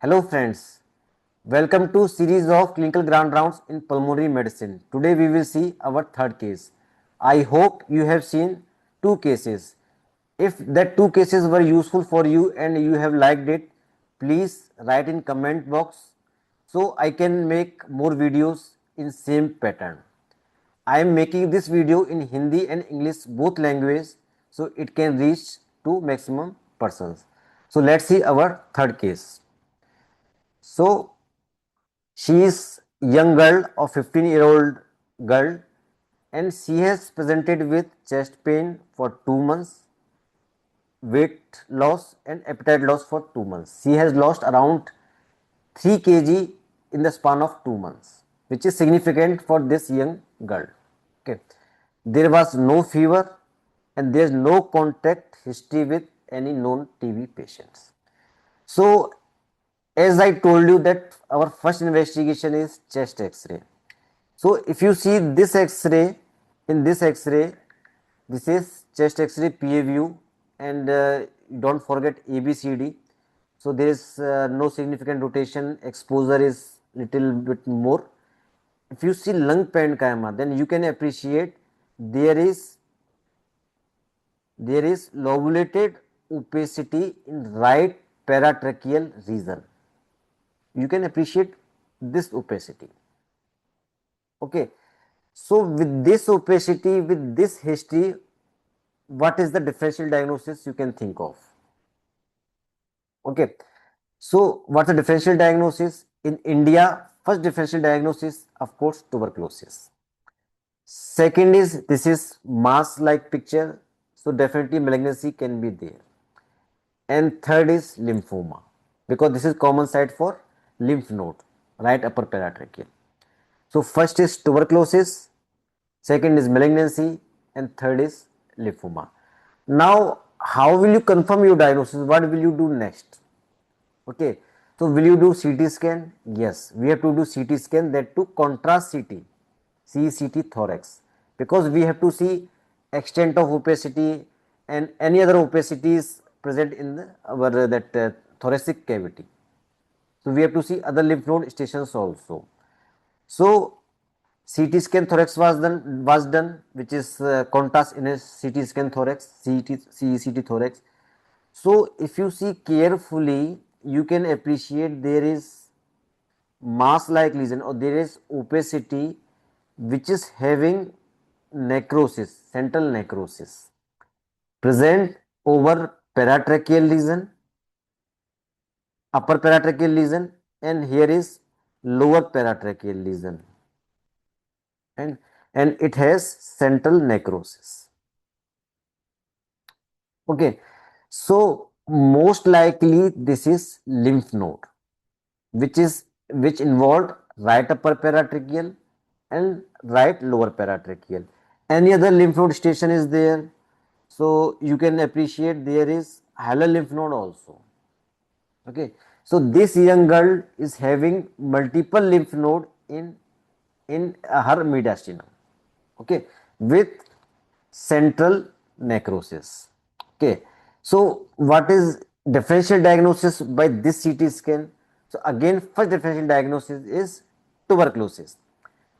Hello friends, welcome to series of clinical grand rounds in pulmonary medicine. Today we will see our third case. I hope you have seen two cases. If that two cases were useful for you and you have liked it, please write in comment box so I can make more videos in same pattern. I am making this video in Hindi and English both languages so it can reach to maximum persons. So let's see our third case. So she is young girl of 15-year-old girl and she has presented with chest pain for 2 months, weight loss and appetite loss for 2 months. She has lost around 3 kg in the span of 2 months, which is significant for this young girl. Okay. There was no fever and there is no contact history with any known TB patients. So as I told you that our first investigation is chest X-ray. So if you see this X-ray, in this X-ray, this is chest X-ray PA view, and don't forget ABCD. So there is no significant rotation, exposure is little bit more. If you see lung parenchyma, then you can appreciate there is lobulated opacity in right paratracheal region. You can appreciate this opacity. Okay. So with this opacity, with this history, what is the differential diagnosis you can think of? Okay. So what's the differential diagnosis? In India, first differential diagnosis, of course, tuberculosis. Second is, this is mass like picture. So definitely malignancy can be there. And third is lymphoma, because this is common site for lymph node, right upper paratracheal. So first is tuberculosis, second is malignancy, and third is lymphoma. Now, how will you confirm your diagnosis? What will you do next? Okay, so will you do CT scan? Yes, we have to do CT scan, that to contrast CT, CT thorax, because we have to see extent of opacity and any other opacities present in our thoracic cavity. So we have to see other lymph node stations also. So CT scan thorax was done, which is contrast in a CT scan thorax, CECT thorax. So if you see carefully, you can appreciate there is mass like lesion or there is opacity which is having necrosis, central necrosis present over paratracheal lesion, upper paratracheal lesion, and here is lower paratracheal lesion, and it has central necrosis. Okay, so most likely this is lymph node, which involved right upper paratracheal and right lower paratracheal. Any other lymph node station is there, so you can appreciate there is hilar lymph node also. Okay, so this young girl is having multiple lymph node in her mediastinum. Okay, with central necrosis. Okay, so what is differential diagnosis by this CT scan? So again, first differential diagnosis is tuberculosis,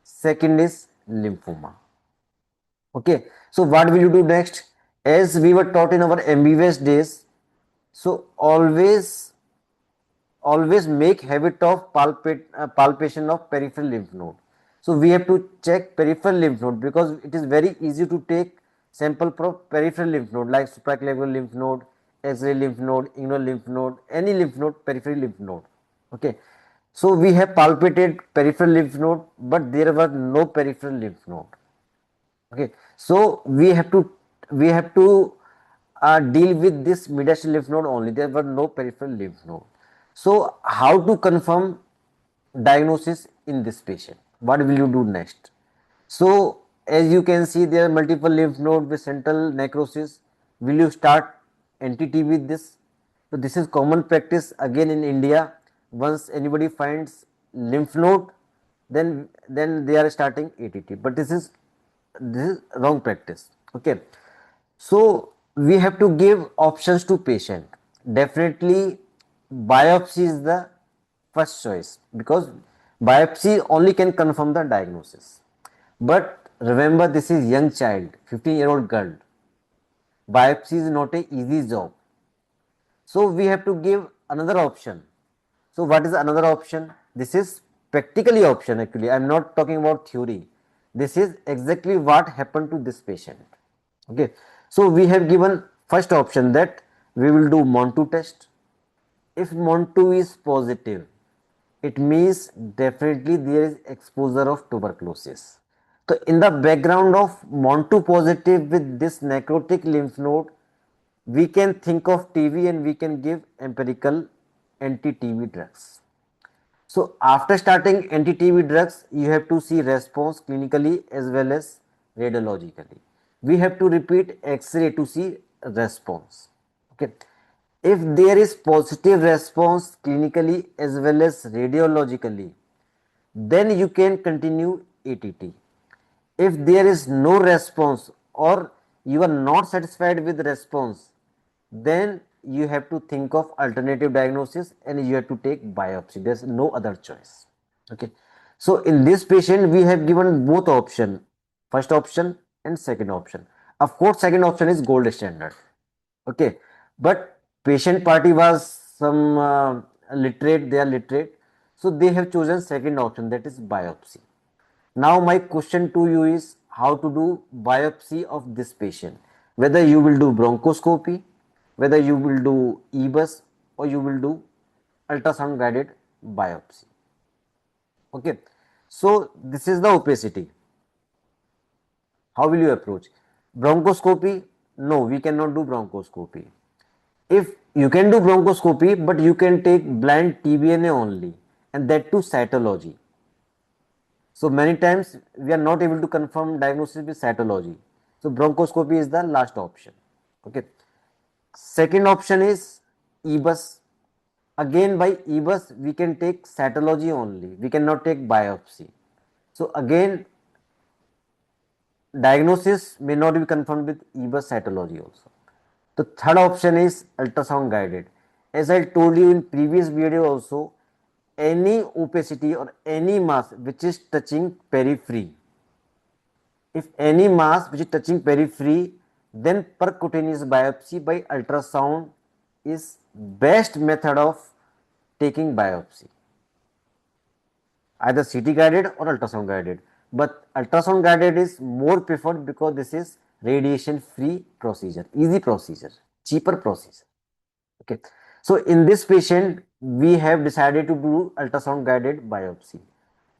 second is lymphoma. Okay, so what will you do next? As we were taught in our MBBS days, so always make habit of palpation of peripheral lymph node. So we have to check peripheral lymph node because it is very easy to take sample from peripheral lymph node like supraclavicular lymph node, X-ray lymph node, inguinal lymph node, any lymph node, peripheral lymph node. Okay, so we have palpated peripheral lymph node, but there was no peripheral lymph node. Okay, so we have to deal with this mediastinal lymph node only. There were no peripheral lymph node. So how to confirm diagnosis in this patient? What will you do next? So as you can see, there are multiple lymph node with central necrosis. Will you start NTT with this? So this is common practice again in India. Once anybody finds lymph node, then they are starting ATT. But this is wrong practice. Okay, so we have to give options to patient. Definitely biopsy is the first choice because biopsy only can confirm the diagnosis. But remember, this is young child, 15-year-old girl. Biopsy is not a easy job. So we have to give another option. So what is another option? This is practically option actually. I am not talking about theory. This is exactly what happened to this patient. Okay. So we have given first option that we will do MON2 test. If MON2 is positive, it means definitely there is exposure of tuberculosis. So in the background of MON2 positive with this necrotic lymph node, we can think of TB and we can give empirical anti-TB drugs. So after starting anti-TB drugs, you have to see response clinically as well as radiologically. We have to repeat X-ray to see response. Okay. If there is positive response clinically as well as radiologically, then you can continue ATT. If there is no response or you are not satisfied with response, then you have to think of alternative diagnosis and you have to take biopsy. There is no other choice. Okay. So in this patient, we have given both option, first option and second option. Of course, second option is gold standard. Okay. But patient party was some literate, they are literate. So they have chosen second option, that is biopsy. Now my question to you is how to do biopsy of this patient. Whether you will do bronchoscopy, whether you will do EBUS or you will do ultrasound guided biopsy. Okay. So this is the opacity. How will you approach? Bronchoscopy? No, we cannot do bronchoscopy. If you can do bronchoscopy, but you can take blind TBNA only and that too cytology. So many times we are not able to confirm diagnosis with cytology. So bronchoscopy is the last option. Okay. Second option is EBUS. Again by EBUS we can take cytology only. We cannot take biopsy. So again diagnosis may not be confirmed with EBUS cytology also. The third option is ultrasound guided. As I told you in previous video also, any opacity or any mass which is touching periphery, if any mass which is touching periphery, then percutaneous biopsy by ultrasound is best method of taking biopsy, either CT guided or ultrasound guided. But ultrasound guided is more preferred because this is radiation free procedure, easy procedure, cheaper procedure. Okay. So in this patient, we have decided to do ultrasound guided biopsy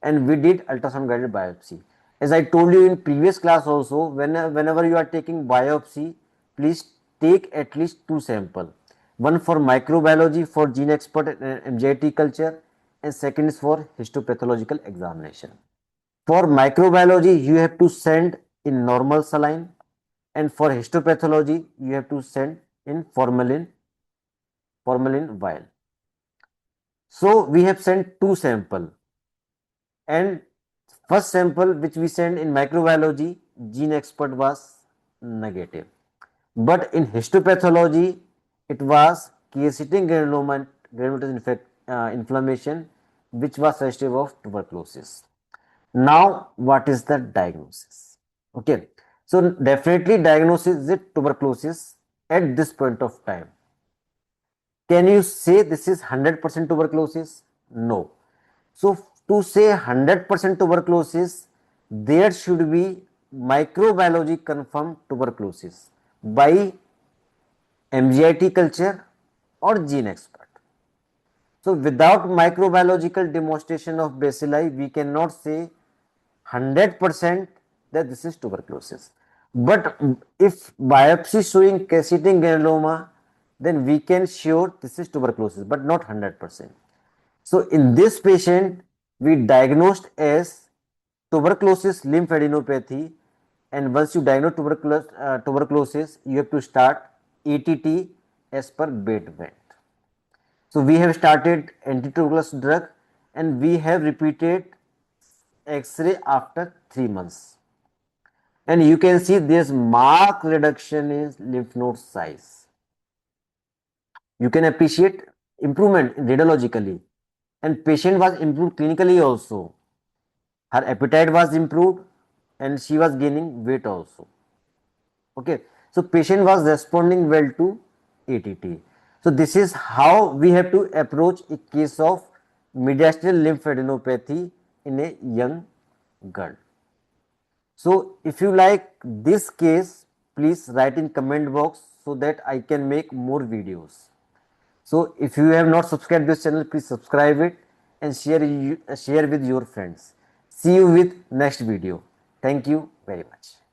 and we did ultrasound guided biopsy. As I told you in previous class also, whenever you are taking biopsy, please take at least two sample. One for microbiology for gene expert and MGIT culture and second is for histopathological examination. For microbiology, you have to send in normal saline and for histopathology, you have to send in formalin vial. So we have sent two sample and first sample which we sent in microbiology, gene expert was negative. But in histopathology, it was quercetin granulomatous inflammation which was suggestive of tuberculosis. Now, what is the diagnosis? Okay, so definitely diagnosis is tuberculosis at this point of time. Can you say this is 100% tuberculosis? No. So to say 100% tuberculosis, there should be microbiology confirmed tuberculosis by MGIT culture or gene expert. So without microbiological demonstration of bacilli, we cannot say 100% that this is tuberculosis. But if biopsy showing quercetin granuloma, then we can sure this is tuberculosis, but not 100%. So in this patient, we diagnosed as tuberculosis lymphadenopathy, and once you diagnose tuberculosis, you have to start ATT as per Bateman. So we have started antituberculous drug and we have repeated X-ray after 3 months. And you can see there's marked reduction in lymph node size. You can appreciate improvement radiologically and patient was improved clinically also. Her appetite was improved and she was gaining weight also. Okay, so patient was responding well to ATT. So this is how we have to approach a case of mediastinal lymphadenopathy in a young girl. So if you like this case, please write in comment box so that I can make more videos. So if you have not subscribed this channel, please subscribe it and share with your friends. See you with next video. Thank you very much.